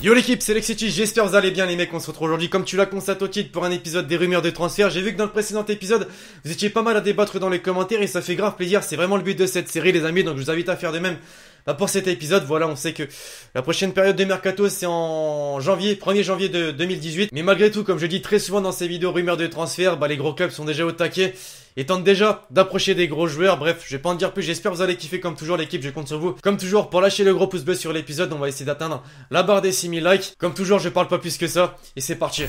Yo l'équipe, c'est Lexity, j'espère que vous allez bien les mecs. On se retrouve aujourd'hui comme tu l'as constaté au titre pour un épisode des rumeurs de transfert. J'ai vu que dans le précédent épisode vous étiez pas mal à débattre dans les commentaires et ça fait grave plaisir. C'est vraiment le but de cette série les amis, donc je vous invite à faire de même. Pour cet épisode, voilà, on sait que la prochaine période de mercato c'est en janvier, 1er janvier de 2018. Mais malgré tout, comme je dis très souvent dans ces vidéos rumeurs de transfert, les gros clubs sont déjà au taquet et tentent déjà d'approcher des gros joueurs. Bref, je vais pas en dire plus, j'espère que vous allez kiffer comme toujours l'équipe, je compte sur vous. Comme toujours, pour lâcher le gros pouce bleu sur l'épisode, on va essayer d'atteindre la barre des 6000 likes. Comme toujours, je parle pas plus que ça et c'est parti.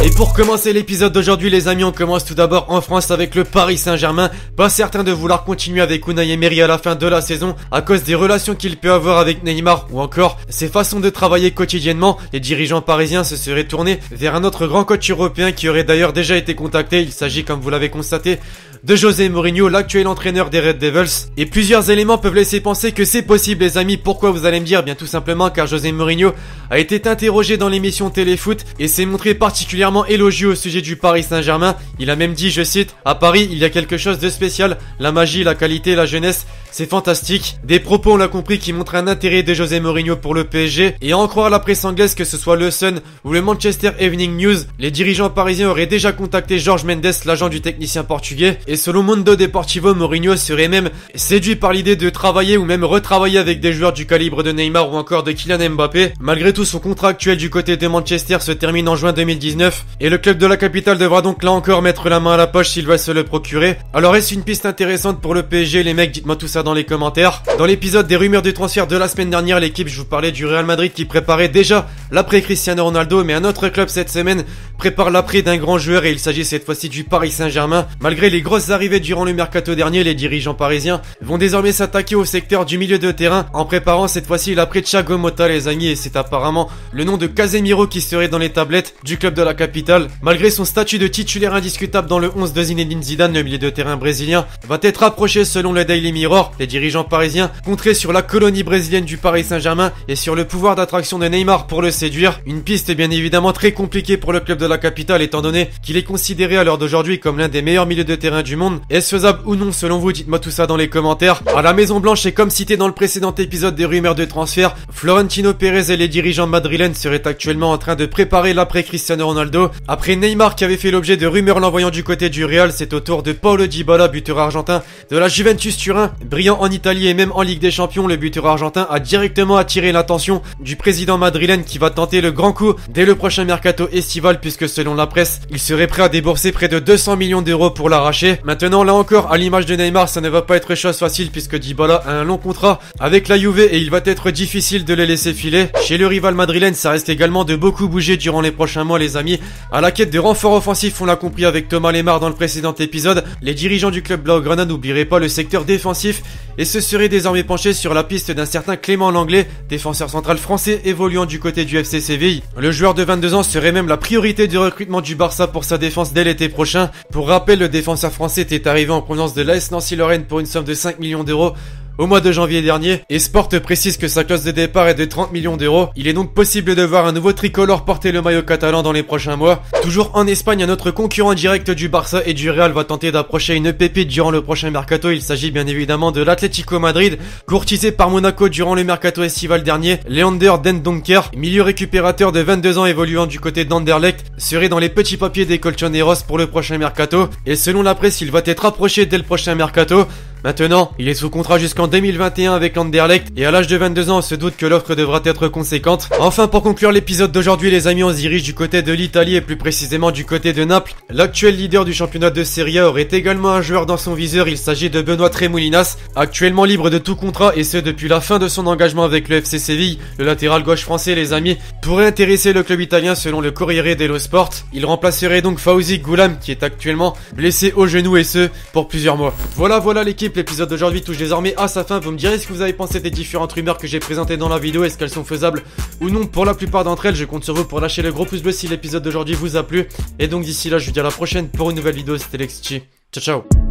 Et pour commencer l'épisode d'aujourd'hui les amis, on commence tout d'abord en France avec le Paris Saint-Germain. Pas certain de vouloir continuer avec Unai Emery à la fin de la saison à cause des relations qu'il peut avoir avec Neymar ou encore ses façons de travailler quotidiennement. Les dirigeants parisiens se seraient tournés vers un autre grand coach européen qui aurait d'ailleurs déjà été contacté. Il s'agit, comme vous l'avez constaté, de José Mourinho, l'actuel entraîneur des Red Devils. Et plusieurs éléments peuvent laisser penser que c'est possible les amis. Pourquoi vous allez me dire? Bien tout simplement car José Mourinho a été interrogé dans l'émission Téléfoot et s'est montré particulièrement élogieux au sujet du Paris Saint-Germain. Il a même dit, je cite, à Paris il y a quelque chose de spécial, la magie, la qualité, la jeunesse, c'est fantastique. Des propos, on l'a compris, qui montrent un intérêt de José Mourinho pour le PSG. Et à en croire la presse anglaise, que ce soit le Sun ou le Manchester Evening News, les dirigeants parisiens auraient déjà contacté Jorge Mendes, l'agent du technicien portugais. Et selon Mundo Deportivo, Mourinho serait même séduit par l'idée de travailler ou même retravailler avec des joueurs du calibre de Neymar ou encore de Kylian Mbappé. Malgré tout, son contrat actuel du côté de Manchester se termine en juin 2019 et le club de la capitale devra donc là encore mettre la main à la poche s'il va se le procurer. Alors est-ce une piste intéressante pour le PSG les mecs? Dites-moi tout ça dans les commentaires. Dans l'épisode des rumeurs de transfert de la semaine dernière, l'équipe, je vous parlais du Real Madrid qui préparait déjà l'après Cristiano Ronaldo, mais un autre club cette semaine prépare l'après d'un grand joueur et il s'agit cette fois-ci du Paris Saint-Germain. Malgré les grosses arrivées durant le mercato dernier, les dirigeants parisiens vont désormais s'attaquer au secteur du milieu de terrain en préparant cette fois-ci l'après Thiago Motta les amis, et c'est apparemment le nom de Casemiro qui serait dans les tablettes du club de la capitale. Malgré son statut de titulaire indiscutable dans le 11 de Zinedine Zidane, le milieu de terrain brésilien va être approché selon le Daily Mirror. Les dirigeants parisiens compteraient sur la colonie brésilienne du Paris Saint-Germain et sur le pouvoir d'attraction de Neymar pour le séduire. Une piste bien évidemment très compliquée pour le club de la capitale étant donné qu'il est considéré à l'heure d'aujourd'hui comme l'un des meilleurs milieux de terrain du monde. Est-ce faisable ou non selon vous? Dites-moi tout ça dans les commentaires. À la Maison Blanche, et comme cité dans le précédent épisode des rumeurs de transfert, Florentino Pérez et les dirigeants madrilènes seraient actuellement en train de préparer l'après Cristiano Ronaldo. Après Neymar qui avait fait l'objet de rumeurs l'envoyant du côté du Real, c'est au tour de Paulo Dybala, buteur argentin de la Juventus Turin. Brillant en Italie et même en Ligue des Champions, le buteur argentin a directement attiré l'attention du président madrilène qui va tenter le grand coup dès le prochain mercato estival, puisque selon la presse, il serait prêt à débourser près de 200 millions d'euros pour l'arracher. Maintenant, là encore, à l'image de Neymar, ça ne va pas être chose facile puisque Dybala a un long contrat avec la Juve et il va être difficile de le laisser filer. Chez le rival madrilène, ça reste également de beaucoup bouger durant les prochains mois les amis. À la quête de renforts offensifs, on l'a compris avec Thomas Lemar dans le précédent épisode, les dirigeants du club blaugrana n'oublieraient pas le secteur défensif et se seraient désormais penchés sur la piste d'un certain Clément Langlais, défenseur central français évoluant du côté du FC Séville. Le joueur de 22 ans serait même la priorité du recrutement du Barça pour sa défense dès l'été prochain. Pour rappel, le défenseur français était arrivé en provenance de l'AS Nancy-Lorraine pour une somme de 5 millions d'euros au mois de janvier dernier, et Sport précise que sa clause de départ est de 30 millions d'euros. Il est donc possible de voir un nouveau tricolore porter le maillot catalan dans les prochains mois. Toujours en Espagne, un autre concurrent direct du Barça et du Real va tenter d'approcher une pépite durant le prochain mercato. Il s'agit bien évidemment de l'Atlético Madrid, courtisé par Monaco durant le mercato estival dernier. Leander Dendoncker, milieu récupérateur de 22 ans évoluant du côté d'Anderlecht, serait dans les petits papiers des Colchoneros pour le prochain mercato, et selon la presse, il va être approché dès le prochain mercato. Maintenant, il est sous contrat jusqu'en 2021 avec Anderlecht et à l'âge de 22 ans, on se doute que l'offre devra être conséquente. Enfin, pour conclure l'épisode d'aujourd'hui, les amis, on se dirige du côté de l'Italie et plus précisément du côté de Naples. L'actuel leader du championnat de Serie A aurait également un joueur dans son viseur. Il s'agit de Benoît Tremoulinas, actuellement libre de tout contrat et ce depuis la fin de son engagement avec le FC Séville. Le latéral gauche français, les amis, pourrait intéresser le club italien selon le Corriere dello Sport. Il remplacerait donc Fawzi Goulam qui est actuellement blessé au genou et ce pour plusieurs mois. Voilà l'équipe. L'épisode d'aujourd'hui touche désormais à sa fin. Vous me direz ce que vous avez pensé des différentes rumeurs que j'ai présentées dans la vidéo. Est-ce qu'elles sont faisables ou non? Pour la plupart d'entre elles, je compte sur vous pour lâcher le gros pouce bleu si l'épisode d'aujourd'hui vous a plu. Et donc d'ici là, je vous dis à la prochaine pour une nouvelle vidéo. C'était Lexity. Ciao ciao.